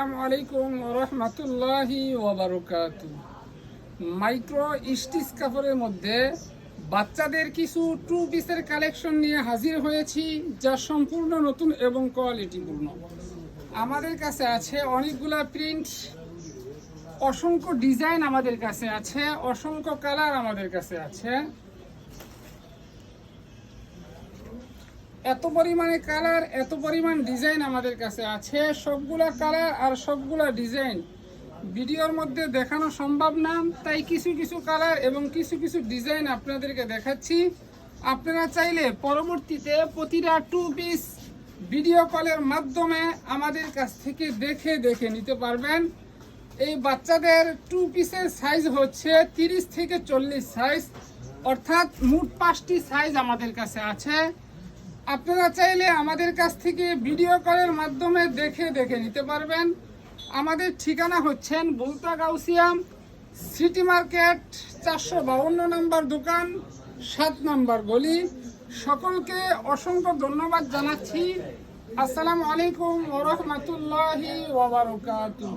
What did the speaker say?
আসসালামু আলাইকুম ওয়া রাহমাতুল্লাহি ওয়া বারাকাতুহু। মাইক্রো স্টিচ কাপড়ের মধ্যে বাচ্চাদের কিছু টু পিসের কালেকশন নিয়ে হাজির হয়েছি, যা সম্পূর্ণ নতুন এবং কোয়ালিটিপূর্ণ। আমাদের কাছে আছে অনেকগুলা প্রিন্ট, অসংখ্য ডিজাইন আমাদের কাছে আছে, অসংখ্য কালার আমাদের কাছে আছে। এত পরিমাণে কালার, এত পরিমাণ ডিজাইন আমাদের কাছে আছে। সবগুলা কালার আর সবগুলা ডিজাইন ভিডিওর মধ্যে দেখানো সম্ভব না, তাই কিছু কিছু কালার এবং কিছু কিছু ডিজাইন আপনাদেরকে দেখাচ্ছি। আপনারা চাইলে পরবর্তীতে প্রতিটা টু পিস ভিডিও কলের মাধ্যমে আমাদের কাছ থেকে দেখে নিতে পারবেন। এই বাচ্চাদের টু পিসের সাইজ হচ্ছে 30 থেকে 40 সাইজ, অর্থাৎ মোট 5টি সাইজ আমাদের কাছে আছে। আপনারা চাইলে আমাদের কাছ থেকে ভিডিও কলের মাধ্যমে দেখে নিতে পারবেন। আমাদের ঠিকানা হচ্ছেন বুলতা গাউসিয়া সিটি মার্কেট, 452 নম্বর দোকান, 7 নম্বর গলি। সকলকে অসংখ্য ধন্যবাদ জানাচ্ছি। আসসালামু আলাইকুম ওয়া রাহমাতুল্লাহি ওয়া বারাকাতুহু।